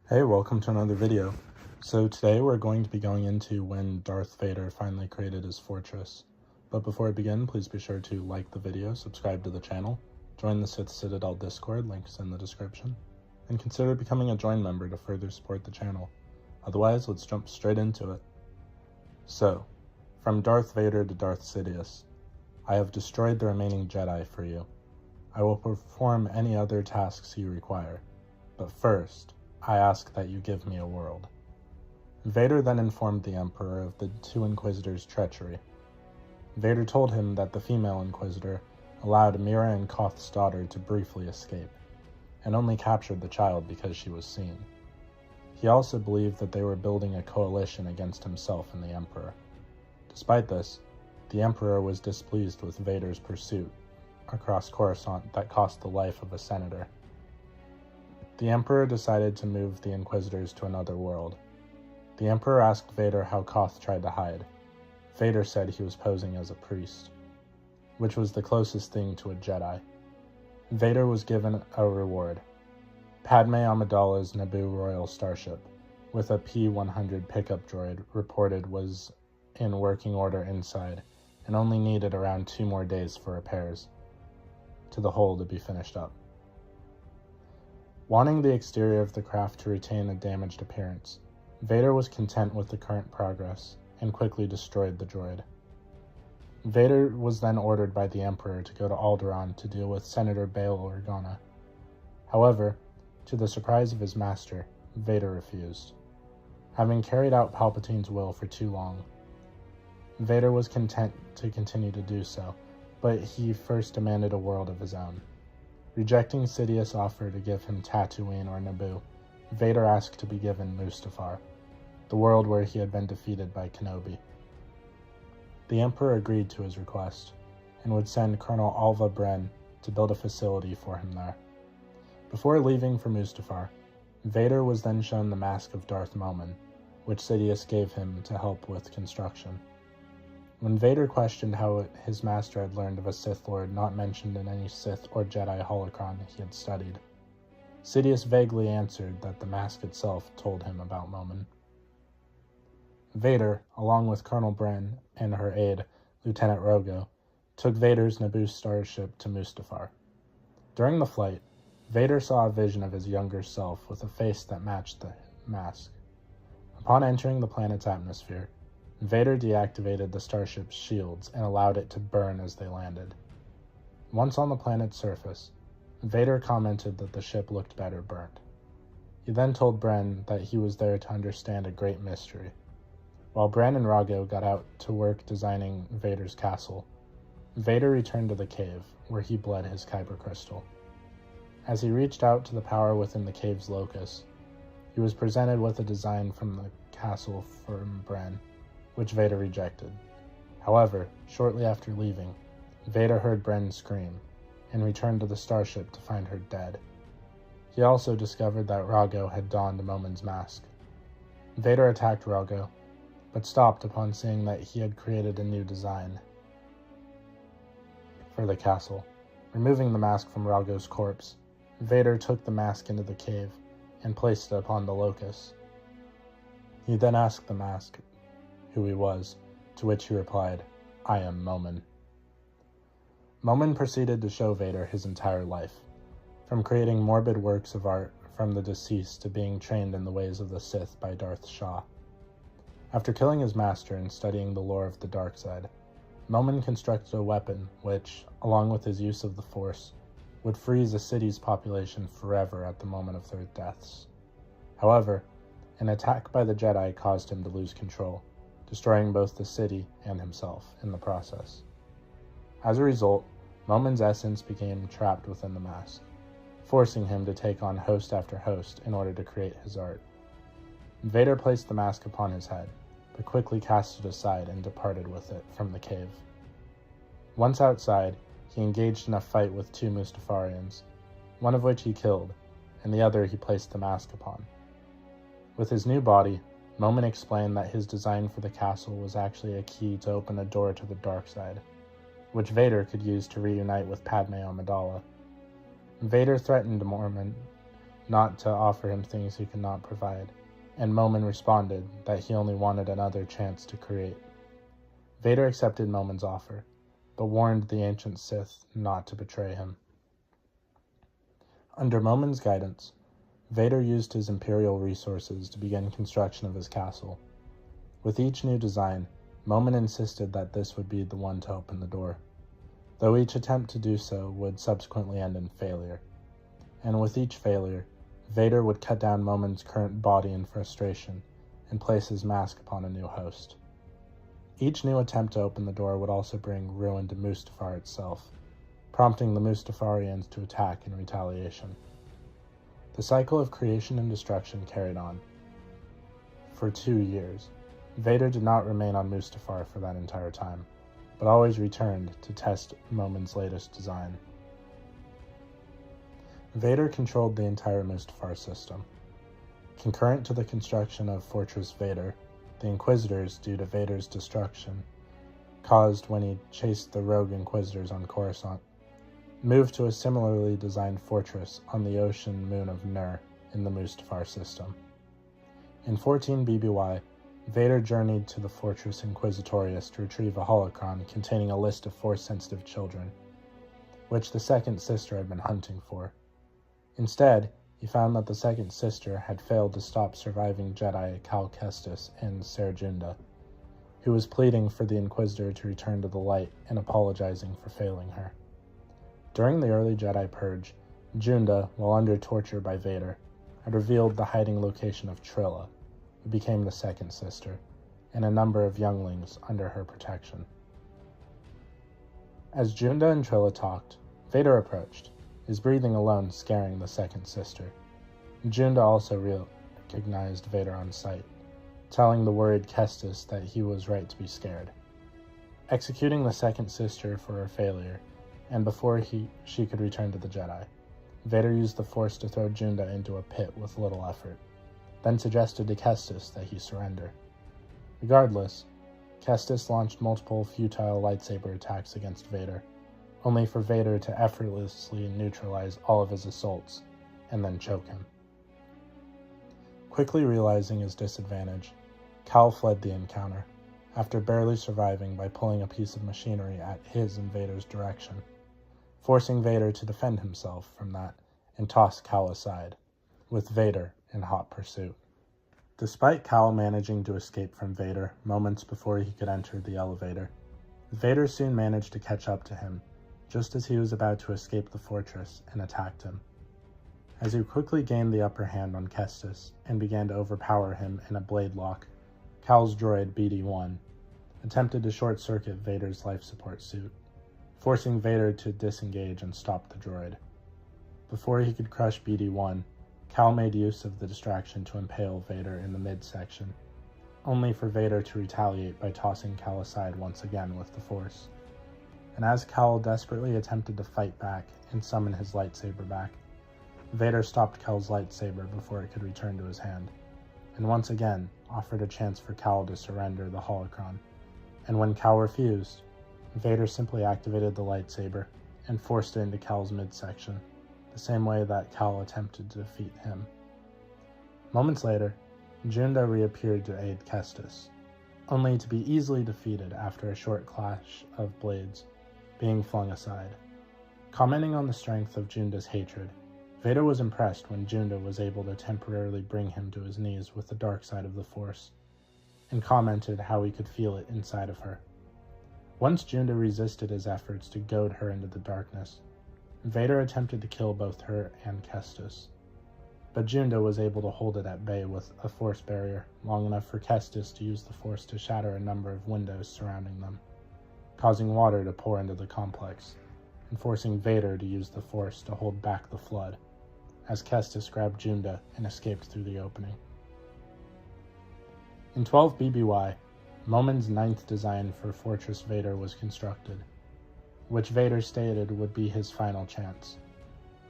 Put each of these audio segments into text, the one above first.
Hey, welcome to another video. So today we're going to be going into when Darth Vader finally created his fortress. But before I begin, please be sure to like the video, subscribe to the channel, join the Sith Citadel Discord, links in the description, and consider becoming a join member to further support the channel. Otherwise, let's jump straight into it. So, from Darth Vader to Darth Sidious, I have destroyed the remaining Jedi for you. I will perform any other tasks you require, but first, I ask that you give me a world. Vader then informed the Emperor of the two Inquisitors' treachery. Vader told him that the female Inquisitor allowed Mira and Koth's daughter to briefly escape, and only captured the child because she was seen. He also believed that they were building a coalition against himself and the Emperor. Despite this, the Emperor was displeased with Vader's pursuit across Coruscant that cost the life of a senator. The Emperor decided to move the Inquisitors to another world. The Emperor asked Vader how Koth tried to hide. Vader said he was posing as a priest, which was the closest thing to a Jedi. Vader was given a reward: Padme Amidala's Naboo Royal Starship, with a P-100 pickup droid reported was in working order inside, and only needed around 2 more days for repairs to the hull to be finished up. Wanting the exterior of the craft to retain a damaged appearance, Vader was content with the current progress and quickly destroyed the droid. Vader was then ordered by the Emperor to go to Alderaan to deal with Senator Bail Organa. However, to the surprise of his master, Vader refused. Having carried out Palpatine's will for too long, Vader was content to continue to do so, but he first demanded a world of his own. Rejecting Sidious' offer to give him Tatooine or Naboo, Vader asked to be given Mustafar, the world where he had been defeated by Kenobi. The Emperor agreed to his request, and would send Colonel Alva Bren to build a facility for him there. Before leaving for Mustafar, Vader was then shown the mask of Darth Momin, which Sidious gave him to help with construction. When Vader questioned how his master had learned of a Sith Lord not mentioned in any Sith or Jedi holocron he had studied, Sidious vaguely answered that the mask itself told him about Momin. Vader, along with Colonel Bren and her aide, Lieutenant Rogo, took Vader's Naboo starship to Mustafar. During the flight, Vader saw a vision of his younger self with a face that matched the mask. Upon entering the planet's atmosphere, Vader deactivated the starship's shields and allowed it to burn as they landed. Once on the planet's surface, Vader commented that the ship looked better burnt. He then told Bren that he was there to understand a great mystery. While Bren and Rago got out to work designing Vader's castle, Vader returned to the cave, where he bled his kyber crystal. As he reached out to the power within the cave's locus, he was presented with a design from the castle from Bren, which Vader rejected. However, shortly after leaving, Vader heard Bren scream, and returned to the starship to find her dead. He also discovered that Rago had donned Momin's mask. Vader attacked Rago, but stopped upon seeing that he had created a new design for the castle. Removing the mask from Rago's corpse, Vader took the mask into the cave and placed it upon the locus. He then asked the mask who he was, to which he replied, "I am Momin." Momin proceeded to show Vader his entire life, from creating morbid works of art from the deceased to being trained in the ways of the Sith by Darth Shah. After killing his master and studying the lore of the dark side, Momin constructed a weapon which, along with his use of the Force, would freeze a city's population forever at the moment of their deaths. However, an attack by the Jedi caused him to lose control, destroying both the city and himself in the process. As a result, Momin's essence became trapped within the mask, forcing him to take on host after host in order to create his art. Vader placed the mask upon his head, but quickly cast it aside and departed with it from the cave. Once outside, he engaged in a fight with 2 Mustafarians, one of which he killed, and the other he placed the mask upon. With his new body, Momin explained that his design for the castle was actually a key to open a door to the dark side, which Vader could use to reunite with Padme Amidala. Vader threatened Momin not to offer him things he could not provide, and Momin responded that he only wanted another chance to create. Vader accepted Momin's offer, but warned the ancient Sith not to betray him. Under Momin's guidance, Vader used his Imperial resources to begin construction of his castle. With each new design, Momin insisted that this would be the one to open the door, though each attempt to do so would subsequently end in failure. And with each failure, Vader would cut down Momin's current body in frustration and place his mask upon a new host. Each new attempt to open the door would also bring ruin to Mustafar itself, prompting the Mustafarians to attack in retaliation. The cycle of creation and destruction carried on. For 2 years, Vader did not remain on Mustafar for that entire time, but always returned to test Momin's latest design. Vader controlled the entire Mustafar system. Concurrent to the construction of Fortress Vader, the Inquisitors, due to Vader's destruction, caused when he chased the rogue Inquisitors on Coruscant, moved to a similarly designed fortress on the ocean moon of Nur in the Mustafar system. In 14 BBY, Vader journeyed to the Fortress Inquisitorius to retrieve a holocron containing a list of Force-sensitive children, which the Second Sister had been hunting for. Instead, he found that the Second Sister had failed to stop surviving Jedi Cal Kestis and Ser Junda, who was pleading for the Inquisitor to return to the light and apologizing for failing her. During the early Jedi Purge, Junda, while under torture by Vader, had revealed the hiding location of Trilla, who became the Second Sister, and a number of younglings under her protection. As Junda and Trilla talked, Vader approached, his breathing alone scaring the Second Sister. Junda also recognized Vader on sight, telling the worried Kestis that he was right to be scared. Executing the Second Sister for her failure, and before she could return to the Jedi, Vader used the Force to throw Junda into a pit with little effort, then suggested to Kestis that he surrender. Regardless, Kestis launched multiple futile lightsaber attacks against Vader, only for Vader to effortlessly neutralize all of his assaults, and then choke him. Quickly realizing his disadvantage, Cal fled the encounter, after barely surviving by pulling a piece of machinery at his and Vader's direction, forcing Vader to defend himself from that and toss Cal aside, with Vader in hot pursuit. Despite Cal managing to escape from Vader moments before he could enter the elevator, Vader soon managed to catch up to him, just as he was about to escape the fortress, and attacked him. As he quickly gained the upper hand on Kestis and began to overpower him in a blade lock, Cal's droid BD-1 attempted to short-circuit Vader's life support suit, forcing Vader to disengage and stop the droid. Before he could crush BD-1, Cal made use of the distraction to impale Vader in the midsection, only for Vader to retaliate by tossing Cal aside once again with the Force. And as Cal desperately attempted to fight back and summon his lightsaber back, Vader stopped Cal's lightsaber before it could return to his hand, and once again offered a chance for Cal to surrender the holocron. And when Cal refused, Vader simply activated the lightsaber and forced it into Cal's midsection, the same way that Cal attempted to defeat him. Moments later, Junda reappeared to aid Kestis, only to be easily defeated after a short clash of blades, being flung aside. Commenting on the strength of Junda's hatred, Vader was impressed when Junda was able to temporarily bring him to his knees with the dark side of the Force, and commented how he could feel it inside of her. Once Junda resisted his efforts to goad her into the darkness, Vader attempted to kill both her and Kestis, but Junda was able to hold it at bay with a Force barrier long enough for Kestis to use the Force to shatter a number of windows surrounding them, causing water to pour into the complex, and forcing Vader to use the Force to hold back the flood, as Kestis grabbed Junda and escaped through the opening. In 12 BBY, Momin's 9th design for Fortress Vader was constructed, which Vader stated would be his final chance.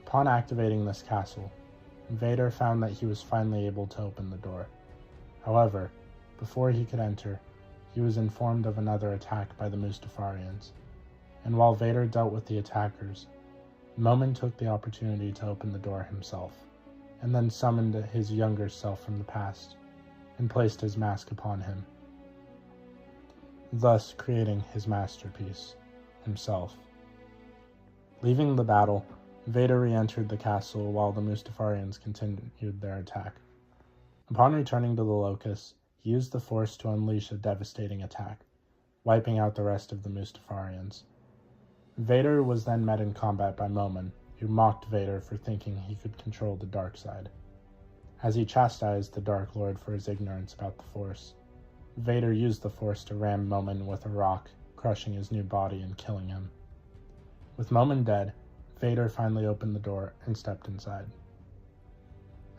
Upon activating this castle, Vader found that he was finally able to open the door. However, before he could enter, he was informed of another attack by the Mustafarians, and while Vader dealt with the attackers, Momin took the opportunity to open the door himself, and then summoned his younger self from the past and placed his mask upon him, thus creating his masterpiece, himself. Leaving the battle, Vader re-entered the castle while the Mustafarians continued their attack. Upon returning to the Locus, he used the Force to unleash a devastating attack, wiping out the rest of the Mustafarians. Vader was then met in combat by Momin, who mocked Vader for thinking he could control the dark side. As he chastised the Dark Lord for his ignorance about the Force, Vader used the Force to ram Momin with a rock, crushing his new body and killing him. With Momin dead, Vader finally opened the door and stepped inside.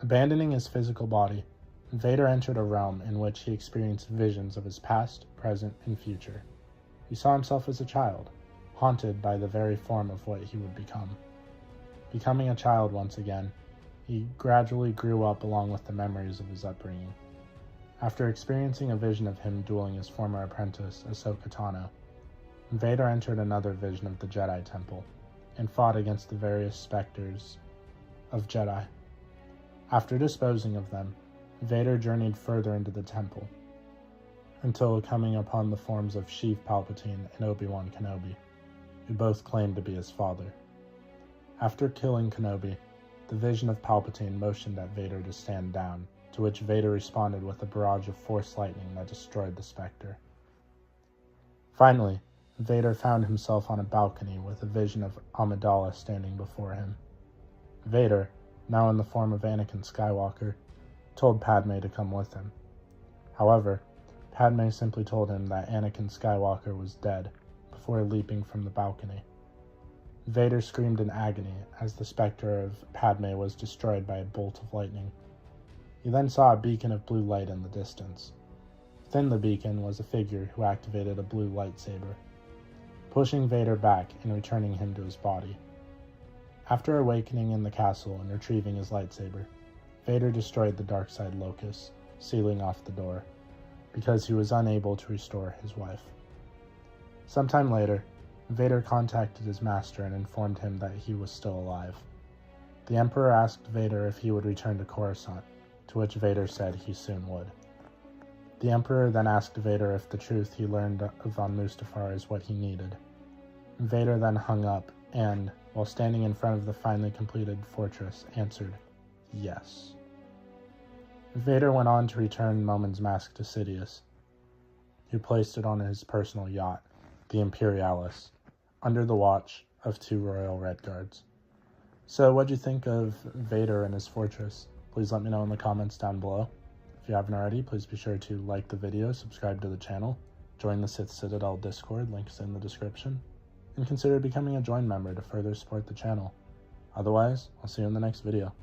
Abandoning his physical body, Vader entered a realm in which he experienced visions of his past, present, and future. He saw himself as a child, haunted by the very form of what he would become. Becoming a child once again, he gradually grew up along with the memories of his upbringing. After experiencing a vision of him dueling his former apprentice, Ahsoka Tano, Vader entered another vision of the Jedi Temple and fought against the various specters of Jedi. After disposing of them, Vader journeyed further into the temple, until coming upon the forms of Sheev Palpatine and Obi-Wan Kenobi, who both claimed to be his father. After killing Kenobi, the vision of Palpatine motioned at Vader to stand down, to which Vader responded with a barrage of Force lightning that destroyed the Spectre. Finally, Vader found himself on a balcony with a vision of Amidala standing before him. Vader, now in the form of Anakin Skywalker, told Padme to come with him. However, Padme simply told him that Anakin Skywalker was dead before leaping from the balcony. Vader screamed in agony as the specter of Padme was destroyed by a bolt of lightning. He then saw a beacon of blue light in the distance. Within the beacon was a figure who activated a blue lightsaber, pushing Vader back and returning him to his body. After awakening in the castle and retrieving his lightsaber, Vader destroyed the dark side locus, sealing off the door, because he was unable to restore his wife. Sometime later, Vader contacted his master and informed him that he was still alive. The Emperor asked Vader if he would return to Coruscant, to which Vader said he soon would. The Emperor then asked Vader if the truth he learned of on Mustafar is what he needed. Vader then hung up and, while standing in front of the finally completed fortress, answered, yes. Vader went on to return Momin's mask to Sidious, who placed it on his personal yacht, the Imperialis, under the watch of 2 Royal Red Guards. So what'd you think of Vader and his fortress? Please let me know in the comments down below. If you haven't already, please be sure to like the video, subscribe to the channel, join the Sith Citadel Discord, links in the description, and consider becoming a join member to further support the channel. Otherwise, I'll see you in the next video.